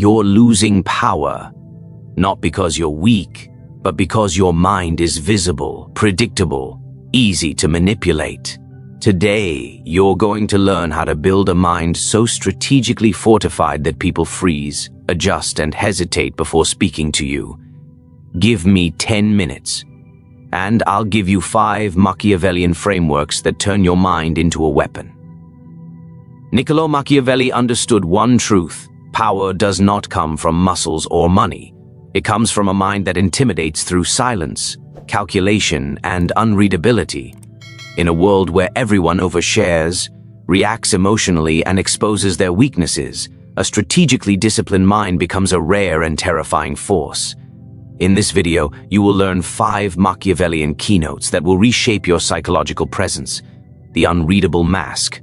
you're losing power. Not because you're weak, but because your mind is visible, predictable, easy to manipulate. Today, you're going to learn how to build a mind so strategically fortified that people freeze, adjust, and hesitate before speaking to you. Give me 10 minutes, and I'll give you 5 Machiavellian frameworks that turn your mind into a weapon. Niccolo Machiavelli understood one truth: power does not come from muscles or money. It comes from a mind that intimidates through silence, calculation, and unreadability. In a world where everyone overshares, reacts emotionally, and exposes their weaknesses, a strategically disciplined mind becomes a rare and terrifying force. In this video, you will learn 5 Machiavellian keynotes that will reshape your psychological presence: the unreadable mask,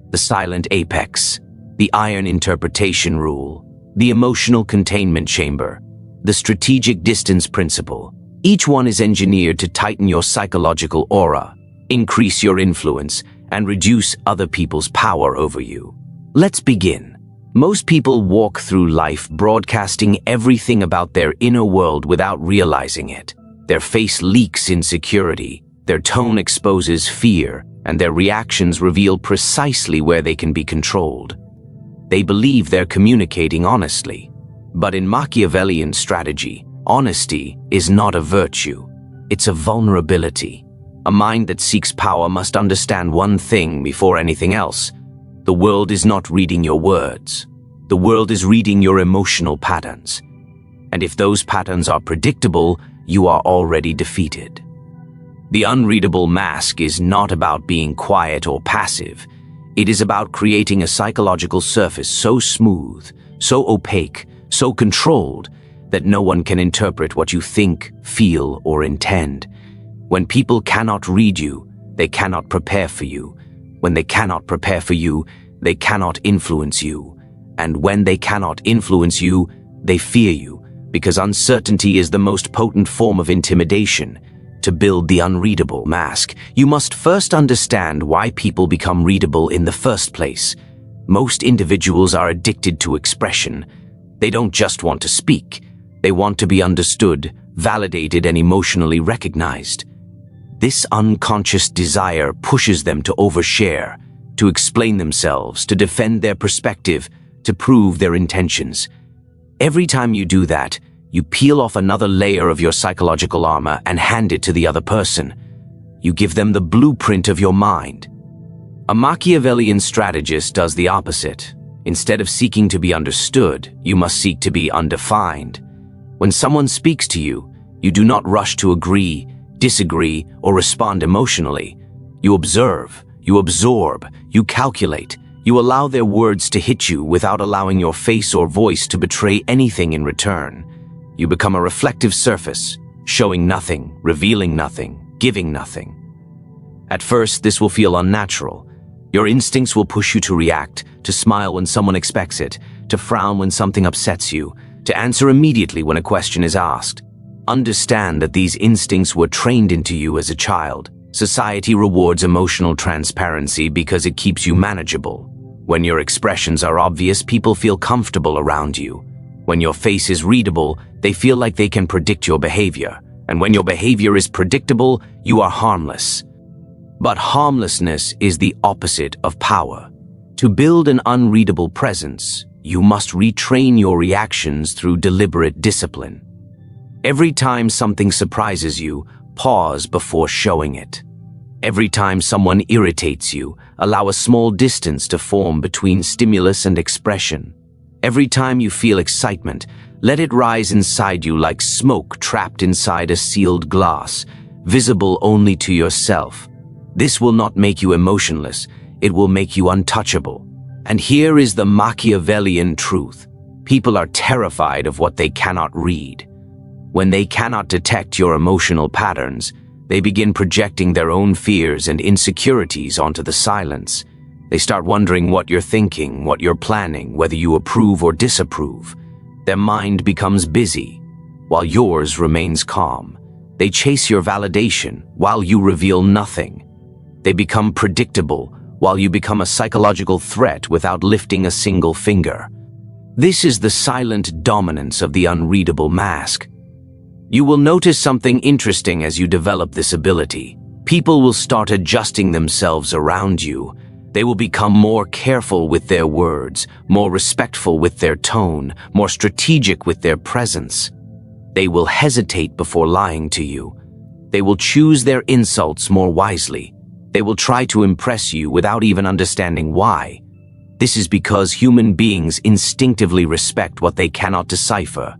the silent apex, the iron interpretation rule, the emotional containment chamber, the strategic distance principle. Each one is engineered to tighten your psychological aura, increase your influence, and reduce other people's power over you. Let's begin. Most people walk through life broadcasting everything about their inner world without realizing it. Their face leaks insecurity, their tone exposes fear, and their reactions reveal precisely where they can be controlled. They believe they're communicating honestly. But in Machiavellian strategy, honesty is not a virtue. It's a vulnerability. A mind that seeks power must understand one thing before anything else: the world is not reading your words. The world is reading your emotional patterns. And if those patterns are predictable, you are already defeated. The unreadable mask is not about being quiet or passive. It is about creating a psychological surface so smooth, so opaque, so controlled, that no one can interpret what you think, feel, or intend. When people cannot read you, they cannot prepare for you. When they cannot prepare for you, they cannot influence you. And when they cannot influence you, they fear you, because uncertainty is the most potent form of intimidation. To build the unreadable mask, you must first understand why people become readable in the first place. Most individuals are addicted to expression. They don't just want to speak. They want to be understood, validated, and emotionally recognized. This unconscious desire pushes them to overshare, to explain themselves, to defend their perspective, to prove their intentions. Every time you do that, you peel off another layer of your psychological armor and hand it to the other person. You give them the blueprint of your mind. A Machiavellian strategist does the opposite. Instead of seeking to be understood, you must seek to be undefined. When someone speaks to you, you do not rush to agree, disagree, or respond emotionally. You observe, you absorb, you calculate. You allow their words to hit you without allowing your face or voice to betray anything in return. You become a reflective surface, showing nothing, revealing nothing, giving nothing. At first, this will feel unnatural. Your instincts will push you to react, to smile when someone expects it, to frown when something upsets you, to answer immediately when a question is asked. Understand that these instincts were trained into you as a child. Society rewards emotional transparency because it keeps you manageable. When your expressions are obvious, people feel comfortable around you. When your face is readable, they feel like they can predict your behavior. And when your behavior is predictable, you are harmless. But harmlessness is the opposite of power. To build an unreadable presence, you must retrain your reactions through deliberate discipline. Every time something surprises you, pause before showing it. Every time someone irritates you, allow a small distance to form between stimulus and expression. Every time you feel excitement, let it rise inside you like smoke trapped inside a sealed glass, visible only to yourself. This will not make you emotionless, it will make you untouchable. And here is the Machiavellian truth. People are terrified of what they cannot read. When they cannot detect your emotional patterns, they begin projecting their own fears and insecurities onto the silence. They start wondering what you're thinking, what you're planning, whether you approve or disapprove. Their mind becomes busy, while yours remains calm. They chase your validation, while you reveal nothing. They become predictable, while you become a psychological threat without lifting a single finger. This is the silent dominance of the unreadable mask. You will notice something interesting as you develop this ability. People will start adjusting themselves around you. They will become more careful with their words, more respectful with their tone, more strategic with their presence. They will hesitate before lying to you. They will choose their insults more wisely. They will try to impress you without even understanding why. This is because human beings instinctively respect what they cannot decipher.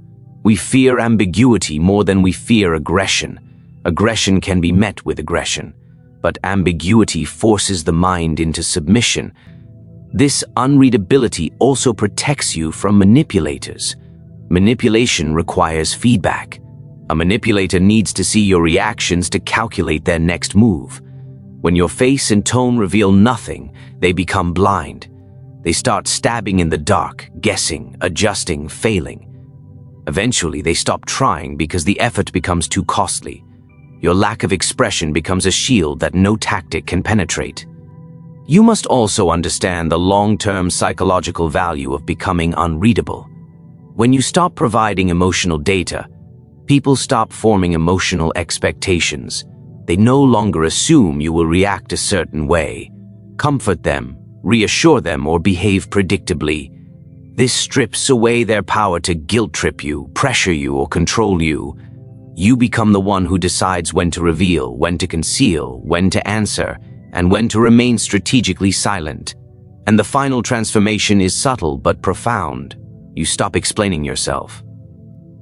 We fear ambiguity more than we fear aggression. Aggression can be met with aggression, but ambiguity forces the mind into submission. This unreadability also protects you from manipulators. Manipulation requires feedback. A manipulator needs to see your reactions to calculate their next move. When your face and tone reveal nothing, they become blind. They start stabbing in the dark, guessing, adjusting, failing. Eventually, they stop trying because the effort becomes too costly. Your lack of expression becomes a shield that no tactic can penetrate. You must also understand the long-term psychological value of becoming unreadable. When you stop providing emotional data, people stop forming emotional expectations. They no longer assume you will react a certain way. Comfort them, reassure them, or behave predictably. This strips away their power to guilt-trip you, pressure you, or control you. You become the one who decides when to reveal, when to conceal, when to answer, and when to remain strategically silent. And the final transformation is subtle but profound. You stop explaining yourself.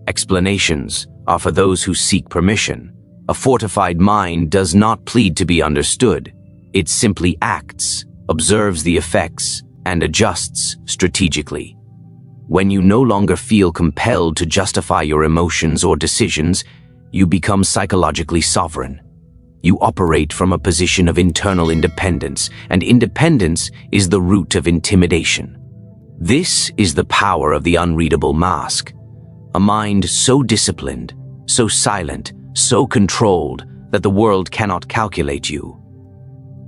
Explanations are for those who seek permission. A fortified mind does not plead to be understood. It simply acts, observes the effects, and adjusts strategically. When you no longer feel compelled to justify your emotions or decisions, you become psychologically sovereign. You operate from a position of internal independence, and independence is the root of intimidation. This is the power of the unreadable mask. A mind so disciplined, so silent, so controlled that the world cannot calculate you.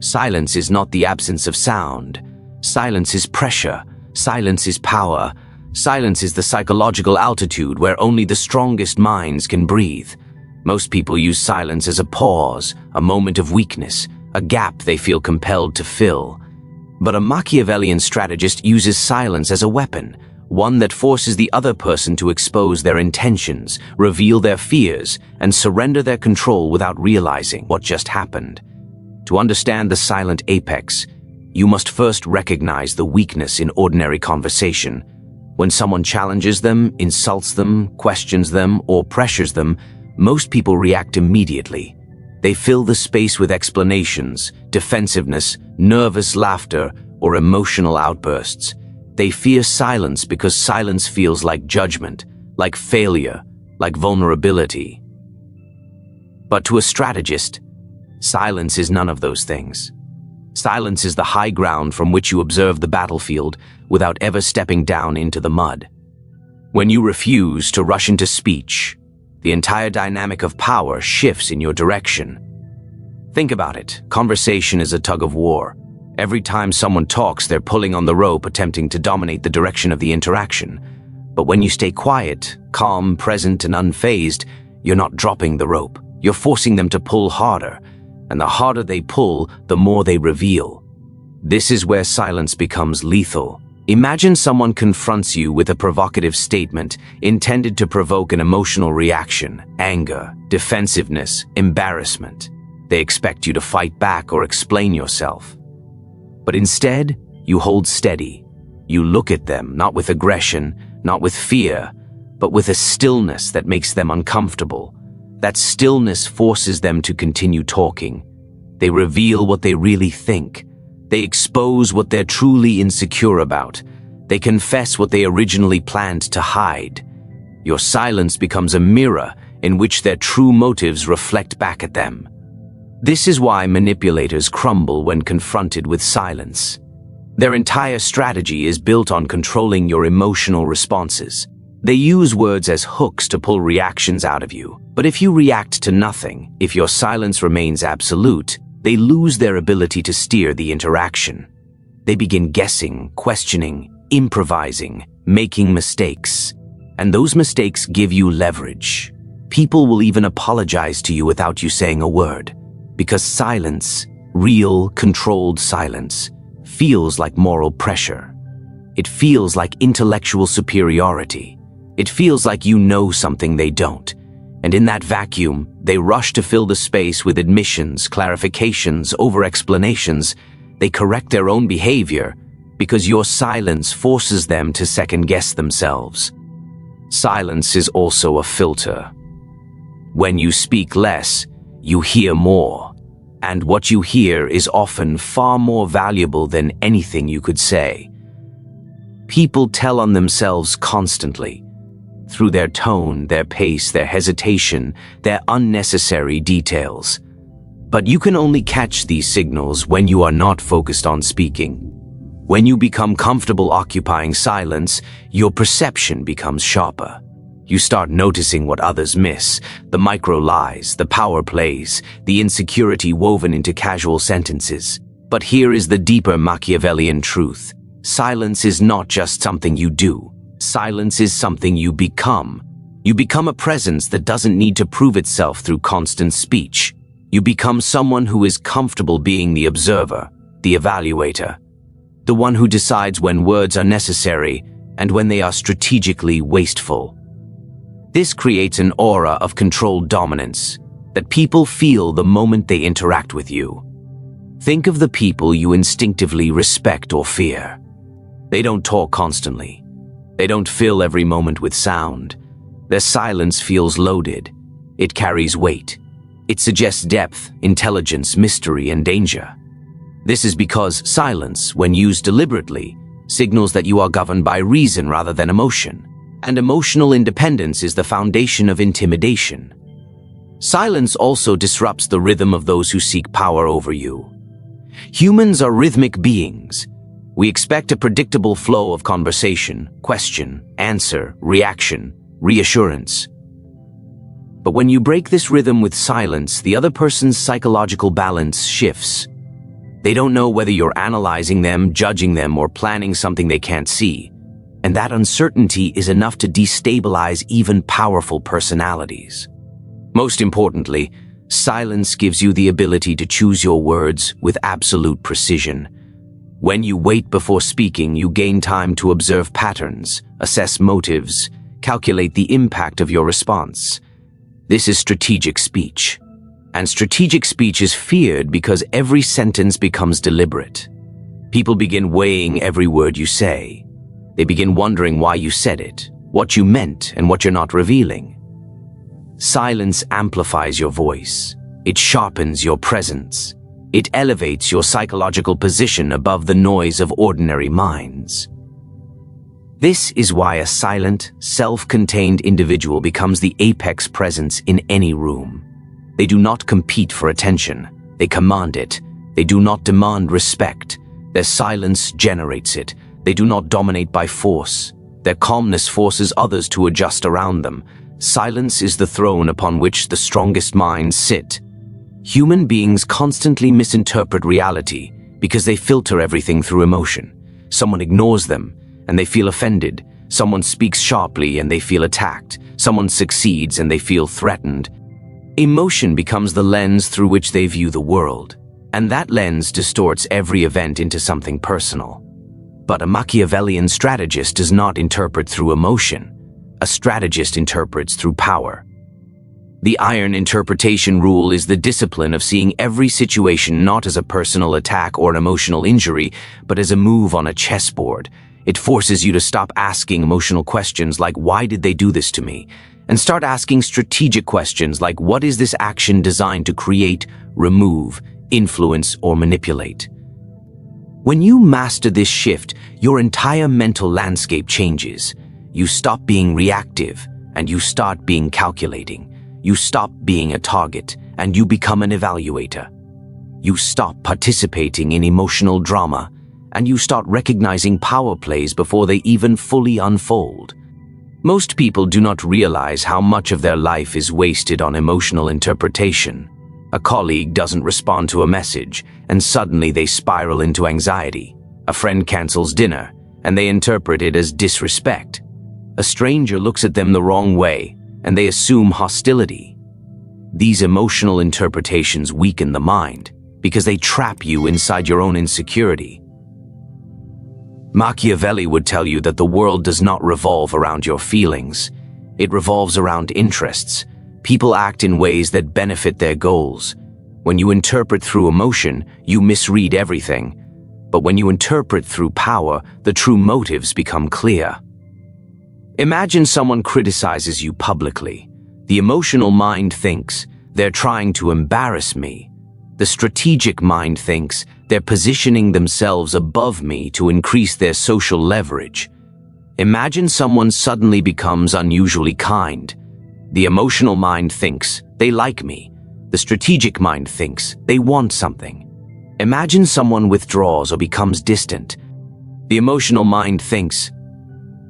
Silence is not the absence of sound. Silence is pressure. Silence is power. Silence is the psychological altitude where only the strongest minds can breathe. Most people use silence as a pause, a moment of weakness, a gap they feel compelled to fill. But a Machiavellian strategist uses silence as a weapon, one that forces the other person to expose their intentions, reveal their fears, and surrender their control without realizing what just happened. To understand the silent apex, you must first recognize the weakness in ordinary conversation. When someone challenges them, insults them, questions them, or pressures them, most people react immediately. They fill the space with explanations, defensiveness, nervous laughter, or emotional outbursts. They fear silence because silence feels like judgment, like failure, like vulnerability. But to a strategist, silence is none of those things. Silence is the high ground from which you observe the battlefield without ever stepping down into the mud. When you refuse to rush into speech, the entire dynamic of power shifts in your direction. Think about it. Conversation is a tug of war. Every time someone talks, they're pulling on the rope, attempting to dominate the direction of the interaction. But when you stay quiet, calm, present, and unfazed, you're not dropping the rope. You're forcing them to pull harder. And the harder they pull, the more they reveal. This is where silence becomes lethal. Imagine someone confronts you with a provocative statement intended to provoke an emotional reaction, anger, defensiveness, embarrassment. They expect you to fight back or explain yourself. But instead, you hold steady. You look at them, not with aggression, not with fear, but with a stillness that makes them uncomfortable. That stillness forces them to continue talking. They reveal what they really think. They expose what they're truly insecure about. They confess what they originally planned to hide. Your silence becomes a mirror in which their true motives reflect back at them. This is why manipulators crumble when confronted with silence. Their entire strategy is built on controlling your emotional responses. They use words as hooks to pull reactions out of you. But if you react to nothing, if your silence remains absolute, they lose their ability to steer the interaction. They begin guessing, questioning, improvising, making mistakes. And those mistakes give you leverage. People will even apologize to you without you saying a word. Because silence, real, controlled silence, feels like moral pressure. It feels like intellectual superiority. It feels like you know something they don't. And in that vacuum, they rush to fill the space with admissions, clarifications, over-explanations. They correct their own behavior because your silence forces them to second-guess themselves. Silence is also a filter. When you speak less, you hear more. And what you hear is often far more valuable than anything you could say. People tell on themselves constantly, through their tone, their pace, their hesitation, their unnecessary details. But you can only catch these signals when you are not focused on speaking. When you become comfortable occupying silence, your perception becomes sharper. You start noticing what others miss, the micro lies, the power plays, the insecurity woven into casual sentences. But here is the deeper Machiavellian truth. Silence is not just something you do. Silence is something you become. You become a presence that doesn't need to prove itself through constant speech. You become someone who is comfortable being the observer, the evaluator, the one who decides when words are necessary and when they are strategically wasteful. This creates an aura of controlled dominance that people feel the moment they interact with you. Think of the people you instinctively respect or fear. They don't talk constantly. They don't fill every moment with sound. Their silence feels loaded. It carries weight. It suggests depth, intelligence, mystery, and danger. This is because silence, when used deliberately, signals that you are governed by reason rather than emotion. And emotional independence is the foundation of intimidation. Silence also disrupts the rhythm of those who seek power over you. Humans are rhythmic beings. We expect a predictable flow of conversation, question, answer, reaction, reassurance. But when you break this rhythm with silence, the other person's psychological balance shifts. They don't know whether you're analyzing them, judging them, or planning something they can't see. And that uncertainty is enough to destabilize even powerful personalities. Most importantly, silence gives you the ability to choose your words with absolute precision. When you wait before speaking, you gain time to observe patterns, assess motives, calculate the impact of your response. This is strategic speech. And strategic speech is feared because every sentence becomes deliberate. People begin weighing every word you say. They begin wondering why you said it, what you meant, and what you're not revealing. Silence amplifies your voice. It sharpens your presence. It elevates your psychological position above the noise of ordinary minds. This is why a silent, self-contained individual becomes the apex presence in any room. They do not compete for attention. They command it. They do not demand respect. Their silence generates it. They do not dominate by force. Their calmness forces others to adjust around them. Silence is the throne upon which the strongest minds sit. Human beings constantly misinterpret reality because they filter everything through emotion. Someone ignores them and they feel offended. Someone speaks sharply and they feel attacked. Someone succeeds and they feel threatened. Emotion becomes the lens through which they view the world, and that lens distorts every event into something personal. But a Machiavellian strategist does not interpret through emotion. A strategist interprets through power. The iron interpretation rule is the discipline of seeing every situation not as a personal attack or an emotional injury, but as a move on a chessboard. It forces you to stop asking emotional questions like, why did they do this to me? And start asking strategic questions like, what is this action designed to create, remove, influence, or manipulate? When you master this shift, your entire mental landscape changes. You stop being reactive, and you start being calculating. You stop being a target, and you become an evaluator. You stop participating in emotional drama, and you start recognizing power plays before they even fully unfold. Most people do not realize how much of their life is wasted on emotional interpretation. A colleague doesn't respond to a message, and suddenly they spiral into anxiety. A friend cancels dinner, and they interpret it as disrespect. A stranger looks at them the wrong way, and they assume hostility. These emotional interpretations weaken the mind because they trap you inside your own insecurity. Machiavelli would tell you that the world does not revolve around your feelings. It revolves around interests. People act in ways that benefit their goals. When you interpret through emotion, you misread everything. But when you interpret through power, the true motives become clear. Imagine someone criticizes you publicly. The emotional mind thinks, they're trying to embarrass me. The strategic mind thinks, they're positioning themselves above me to increase their social leverage. Imagine someone suddenly becomes unusually kind. The emotional mind thinks, they like me. The strategic mind thinks, they want something. Imagine someone withdraws or becomes distant. The emotional mind thinks,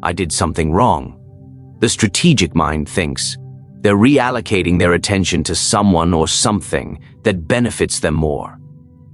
I did something wrong. The strategic mind thinks, they're reallocating their attention to someone or something that benefits them more.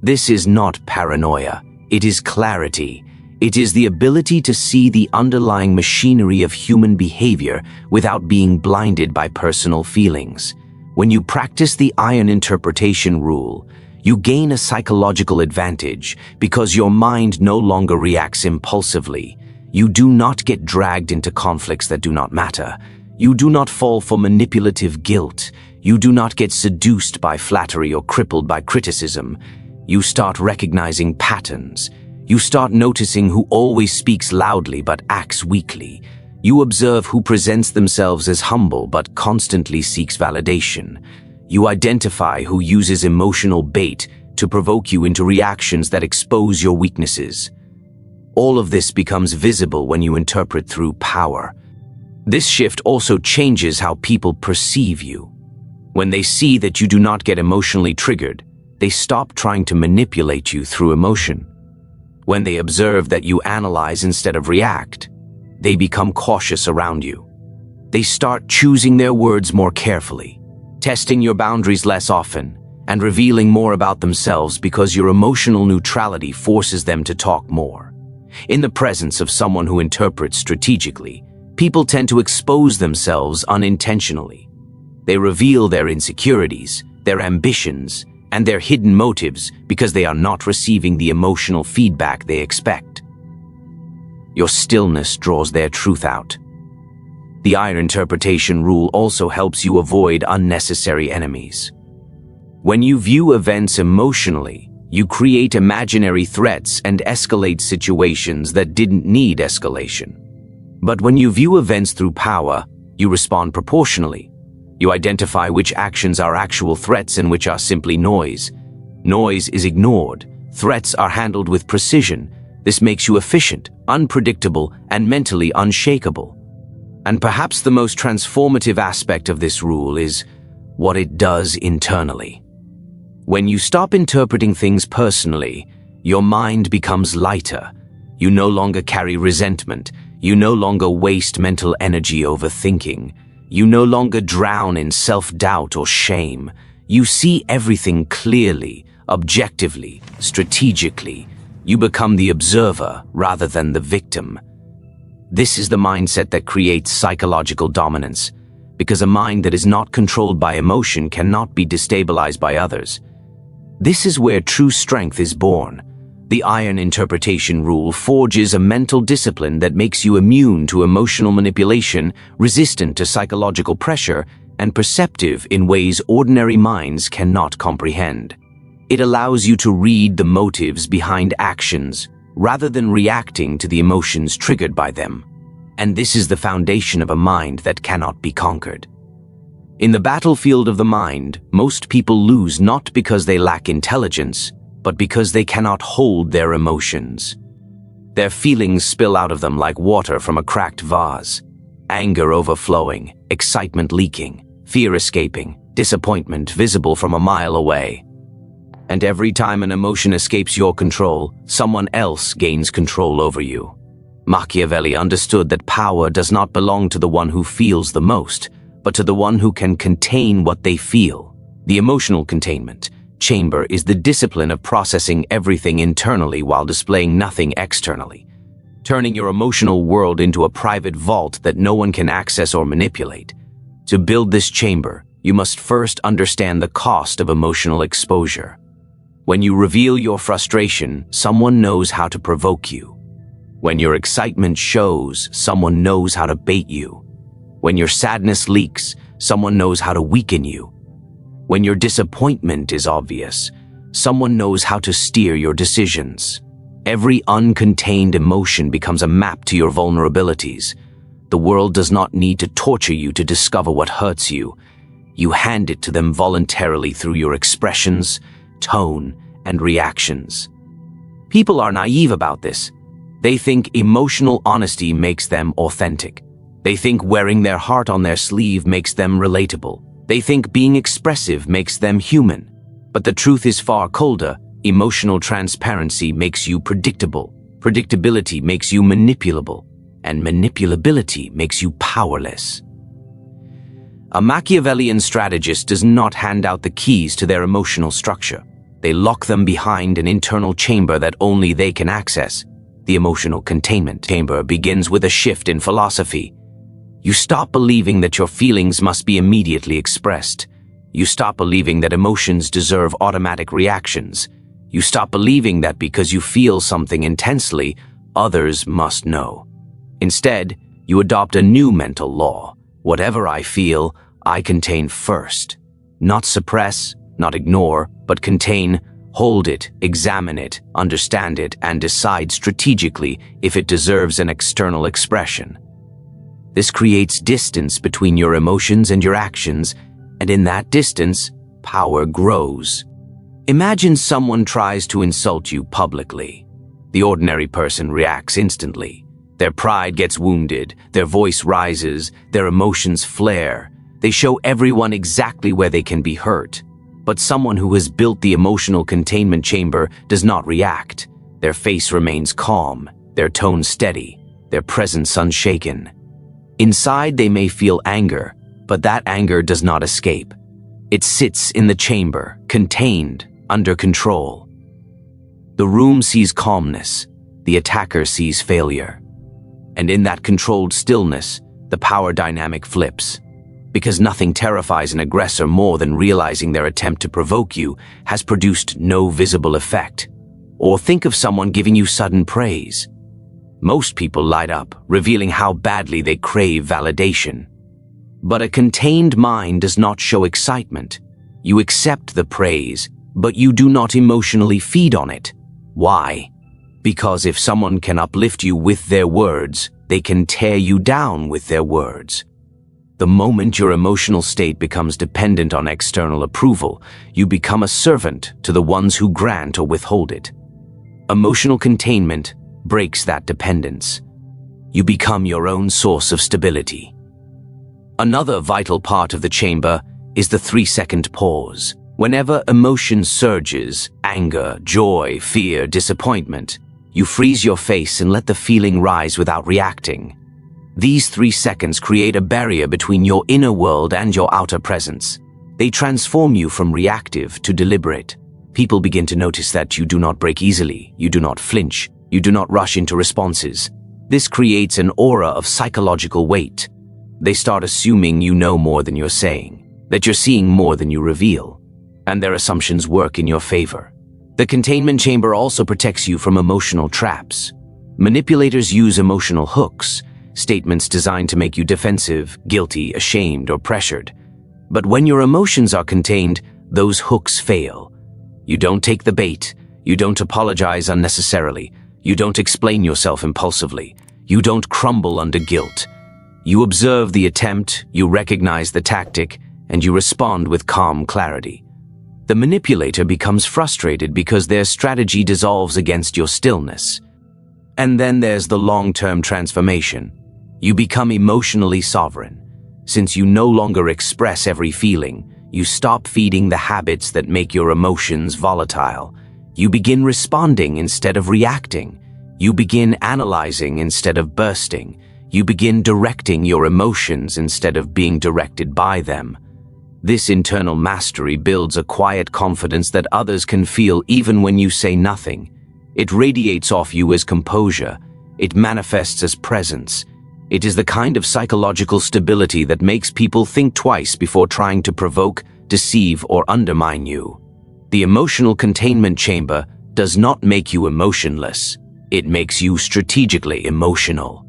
This is not paranoia. It is clarity. It is the ability to see the underlying machinery of human behavior without being blinded by personal feelings. When you practice the iron interpretation rule, you gain a psychological advantage because your mind no longer reacts impulsively. You do not get dragged into conflicts that do not matter. You do not fall for manipulative guilt. You do not get seduced by flattery or crippled by criticism. You start recognizing patterns. You start noticing who always speaks loudly but acts weakly. You observe who presents themselves as humble but constantly seeks validation. You identify who uses emotional bait to provoke you into reactions that expose your weaknesses. All of this becomes visible when you interpret through power. This shift also changes how people perceive you. When they see that you do not get emotionally triggered, they stop trying to manipulate you through emotion. When they observe that you analyze instead of react, they become cautious around you. They start choosing their words more carefully, testing your boundaries less often, and revealing more about themselves because your emotional neutrality forces them to talk more. In the presence of someone who interprets strategically, people tend to expose themselves unintentionally. They reveal their insecurities, their ambitions, and their hidden motives because they are not receiving the emotional feedback they expect. Your stillness draws their truth out. The iron interpretation rule also helps you avoid unnecessary enemies. When you view events emotionally, you create imaginary threats and escalate situations that didn't need escalation. But when you view events through power, you respond proportionally. You identify which actions are actual threats and which are simply noise. Noise is ignored. Threats are handled with precision. This makes you efficient, unpredictable, and mentally unshakable. And perhaps the most transformative aspect of this rule is what it does internally. When you stop interpreting things personally, your mind becomes lighter. You no longer carry resentment. You no longer waste mental energy overthinking. You no longer drown in self-doubt or shame. You see everything clearly, objectively, strategically. You become the observer rather than the victim. This is the mindset that creates psychological dominance, because a mind that is not controlled by emotion cannot be destabilized by others. This is where true strength is born. The iron interpretation rule forges a mental discipline that makes you immune to emotional manipulation, resistant to psychological pressure, and perceptive in ways ordinary minds cannot comprehend. It allows you to read the motives behind actions rather than reacting to the emotions triggered by them. And this is the foundation of a mind that cannot be conquered. In the battlefield of the mind, most people lose not because they lack intelligence, but because they cannot hold their emotions. Their feelings spill out of them like water from a cracked vase. Anger overflowing, excitement leaking, fear escaping, disappointment visible from a mile away. And every time an emotion escapes your control, someone else gains control over you. Machiavelli understood that power does not belong to the one who feels the most, but to the one who can contain what they feel. The emotional containment chamber is the discipline of processing everything internally while displaying nothing externally. turning your emotional world into a private vault that no one can access or manipulate. To build this chamber, you must first understand the cost of emotional exposure. When you reveal your frustration, someone knows how to provoke you. When your excitement shows, someone knows how to bait you. When your sadness leaks, someone knows how to weaken you. When your disappointment is obvious, someone knows how to steer your decisions. Every uncontained emotion becomes a map to your vulnerabilities. The world does not need to torture you to discover what hurts you. You hand it to them voluntarily through your expressions, tone, and reactions. People are naive about this. They think emotional honesty makes them authentic. They think wearing their heart on their sleeve makes them relatable. They think being expressive makes them human. But the truth is far colder. Emotional transparency makes you predictable. Predictability makes you manipulable. And manipulability makes you powerless. A Machiavellian strategist does not hand out the keys to their emotional structure. They lock them behind an internal chamber that only they can access. The emotional containment chamber begins with a shift in philosophy. You stop believing that your feelings must be immediately expressed. You stop believing that emotions deserve automatic reactions. You stop believing that because you feel something intensely, others must know. Instead, you adopt a new mental law. Whatever I feel, I contain first. Not suppress, not ignore, but contain. Hold it, examine it, understand it, and decide strategically if it deserves an external expression. This creates distance between your emotions and your actions, and in that distance, power grows. Imagine someone tries to insult you publicly. The ordinary person reacts instantly. Their pride gets wounded, their voice rises, their emotions flare. They show everyone exactly where they can be hurt. But someone who has built the emotional containment chamber does not react. Their face remains calm, their tone steady, their presence unshaken. Inside they may feel anger, but that anger does not escape. It sits in the chamber, contained, under control. The room sees calmness, the attacker sees failure. And in that controlled stillness, the power dynamic flips. Because nothing terrifies an aggressor more than realizing their attempt to provoke you has produced no visible effect. Or think of someone giving you sudden praise. Most people light up, revealing how badly they crave validation. But a contained mind does not show excitement. You accept the praise, but you do not emotionally feed on it. Why? Because if someone can uplift you with their words, they can tear you down with their words. The moment your emotional state becomes dependent on external approval, you become a servant to the ones who grant or withhold it. Emotional containment breaks that dependence. You become your own source of stability. Another vital part of the chamber is the 3-second pause. Whenever emotion surges, anger, joy, fear, disappointment, you freeze your face and let the feeling rise without reacting. These 3 seconds create a barrier between your inner world and your outer presence. They transform you from reactive to deliberate. People begin to notice that you do not break easily, you do not flinch, you do not rush into responses. This creates an aura of psychological weight. They start assuming you know more than you're saying, that you're seeing more than you reveal, and their assumptions work in your favor. The containment chamber also protects you from emotional traps. Manipulators use emotional hooks, statements designed to make you defensive, guilty, ashamed, or pressured. But when your emotions are contained, those hooks fail. You don't take the bait, you don't apologize unnecessarily, you don't explain yourself impulsively, you don't crumble under guilt. You observe the attempt, you recognize the tactic, and you respond with calm clarity. The manipulator becomes frustrated because their strategy dissolves against your stillness. And then there's the long-term transformation. You become emotionally sovereign. Since you no longer express every feeling, you stop feeding the habits that make your emotions volatile. You begin responding instead of reacting. You begin analyzing instead of bursting. You begin directing your emotions instead of being directed by them. This internal mastery builds a quiet confidence that others can feel even when you say nothing. It radiates off you as composure, It manifests as presence. It is the kind of psychological stability that makes people think twice before trying to provoke, deceive, or undermine you. The emotional containment chamber does not make you emotionless. It makes you strategically emotional.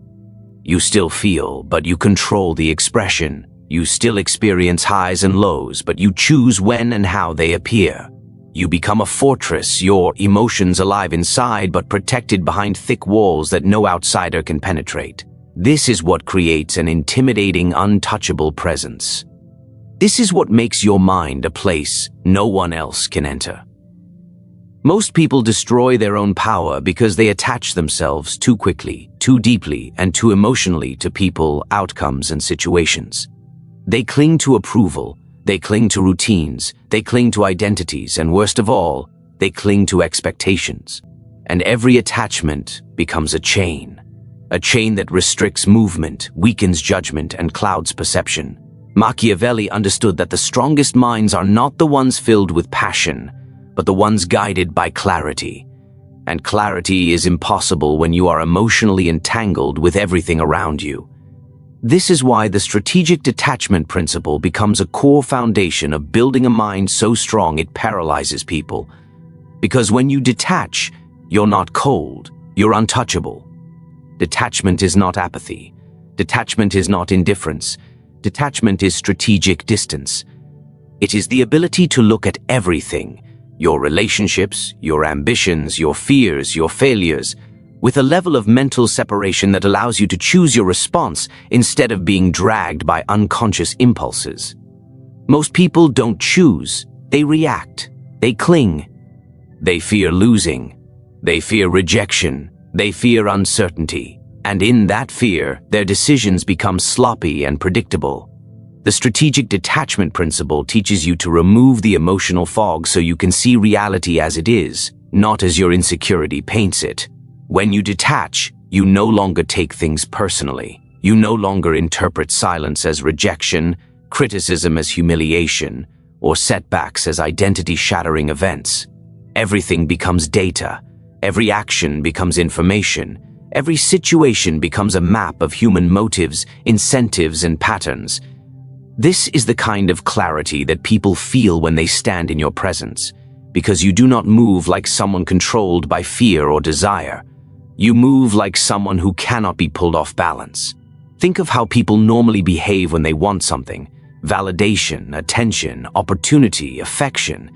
You still feel, but you control the expression. You still experience highs and lows, but you choose when and how they appear. You become a fortress, your emotions alive inside but protected behind thick walls that no outsider can penetrate. This is what creates an intimidating, untouchable presence. This is what makes your mind a place no one else can enter. Most people destroy their own power because they attach themselves too quickly, too deeply, and too emotionally to people, outcomes, and situations. They cling to approval, they cling to routines, they cling to identities, and worst of all, they cling to expectations. And every attachment becomes a chain that restricts movement, weakens judgment, and clouds perception. Machiavelli understood that the strongest minds are not the ones filled with passion, but the ones guided by clarity. And clarity is impossible when you are emotionally entangled with everything around you. This is why the strategic detachment principle becomes a core foundation of building a mind so strong it paralyzes people. Because when you detach, you're not cold, you're untouchable. Detachment is not apathy. Detachment is not indifference. Detachment is strategic distance. It is the ability to look at everything, your relationships, your ambitions, your fears, your failures, with a level of mental separation that allows you to choose your response instead of being dragged by unconscious impulses. Most people don't choose, they react, they cling. They fear losing, they fear rejection, they fear uncertainty, and in that fear, their decisions become sloppy and predictable. The strategic detachment principle teaches you to remove the emotional fog so you can see reality as it is, not as your insecurity paints it. When you detach, you no longer take things personally. You no longer interpret silence as rejection, criticism as humiliation, or setbacks as identity-shattering events. Everything becomes data. Every action becomes information. Every situation becomes a map of human motives, incentives, and patterns. This is the kind of clarity that people feel when they stand in your presence, because you do not move like someone controlled by fear or desire. You move like someone who cannot be pulled off balance. Think of how people normally behave when they want something: validation, attention, opportunity, affection.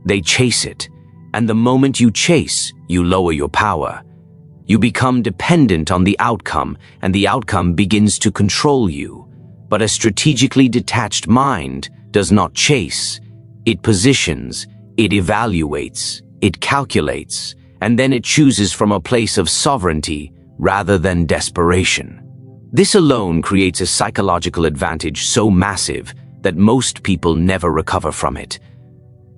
They chase it, and the moment you chase, you lower your power. You become dependent on the outcome, and the outcome begins to control you. But a strategically detached mind does not chase. It positions, it evaluates, it calculates, and then it chooses from a place of sovereignty rather than desperation. This alone creates a psychological advantage so massive that most people never recover from it.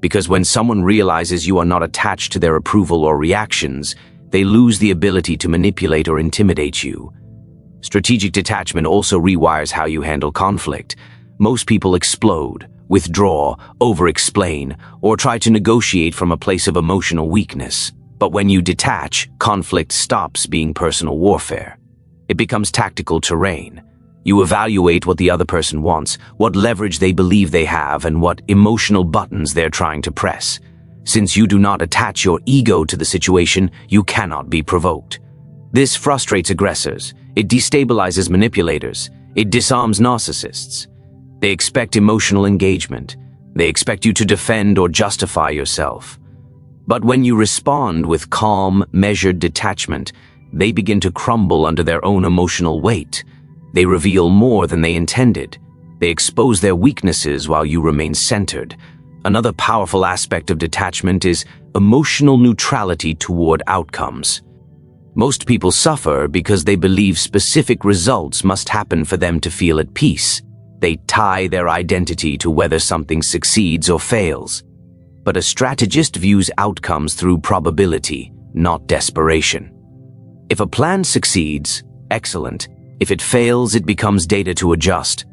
Because when someone realizes you are not attached to their approval or reactions, they lose the ability to manipulate or intimidate you. Strategic detachment also rewires how you handle conflict. Most people explode, withdraw, over-explain, or try to negotiate from a place of emotional weakness. But when you detach, conflict stops being personal warfare. It becomes tactical terrain. You evaluate what the other person wants, what leverage they believe they have, and what emotional buttons they're trying to press. Since you do not attach your ego to the situation, you cannot be provoked. This frustrates aggressors. It destabilizes manipulators. It disarms narcissists. They expect emotional engagement. They expect you to defend or justify yourself. But when you respond with calm, measured detachment, they begin to crumble under their own emotional weight. They reveal more than they intended. They expose their weaknesses while you remain centered. Another powerful aspect of detachment is emotional neutrality toward outcomes. Most people suffer because they believe specific results must happen for them to feel at peace. They tie their identity to whether something succeeds or fails. But a strategist views outcomes through probability, not desperation. If a plan succeeds, excellent. If it fails, it becomes data to adjust.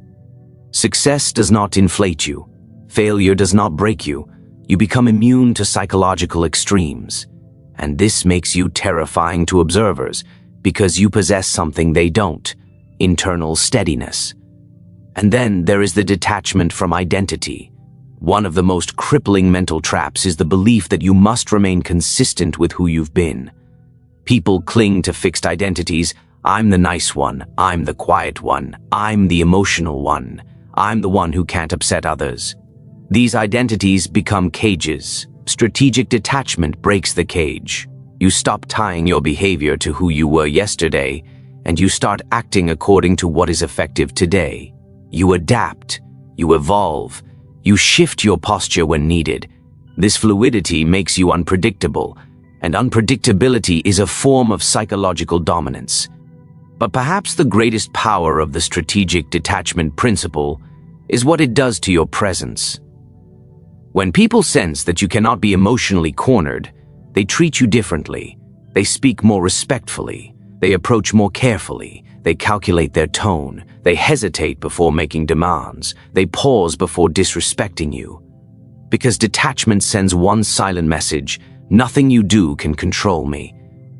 Success does not inflate you. Failure does not break you. You become immune to psychological extremes. And this makes you terrifying to observers, because you possess something they don't: internal steadiness. And then there is the detachment from identity. One of the most crippling mental traps is the belief that you must remain consistent with who you've been. People cling to fixed identities. I'm the nice one, I'm the quiet one, I'm the emotional one, I'm the one who can't upset others. These identities become cages. Strategic detachment breaks the cage. You stop tying your behavior to who you were yesterday, and you start acting according to what is effective today. You adapt, you evolve, you shift your posture when needed. This fluidity makes you unpredictable, and unpredictability is a form of psychological dominance. But perhaps the greatest power of the strategic detachment principle is what it does to your presence. When people sense that you cannot be emotionally cornered, they treat you differently. They speak more respectfully. They approach more carefully. They calculate their tone. They hesitate before making demands. They pause before disrespecting you. Because detachment sends one silent message: nothing you do can control me.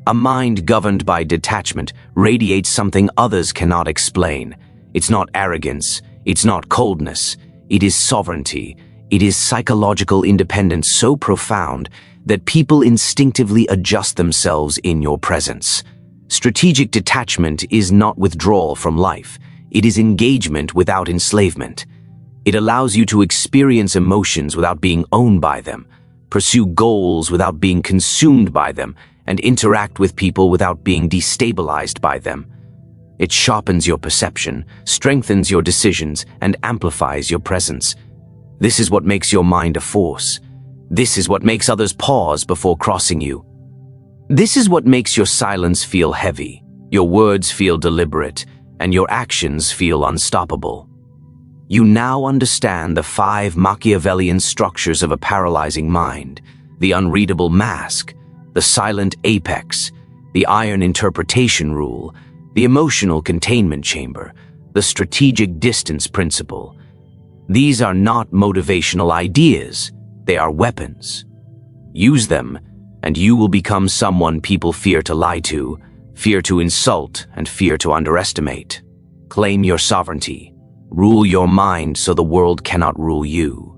A mind governed by detachment radiates something others cannot explain. It's not arrogance. It's not coldness. It is sovereignty. It is psychological independence so profound that people instinctively adjust themselves in your presence. Strategic detachment is not withdrawal from life. It is engagement without enslavement. It allows you to experience emotions without being owned by them, pursue goals without being consumed by them, and interact with people without being destabilized by them. It sharpens your perception, strengthens your decisions, and amplifies your presence. This is what makes your mind a force. This is what makes others pause before crossing you. This is what makes your silence feel heavy, your words feel deliberate, and your actions feel unstoppable. You now understand the 5 Machiavellian structures of a paralyzing mind: the unreadable mask, the silent apex, the iron interpretation rule, the emotional containment chamber, the strategic distance principle. These are not motivational ideas, they are weapons. Use them, and you will become someone people fear to lie to, fear to insult, and fear to underestimate. Claim your sovereignty. Rule your mind so the world cannot rule you.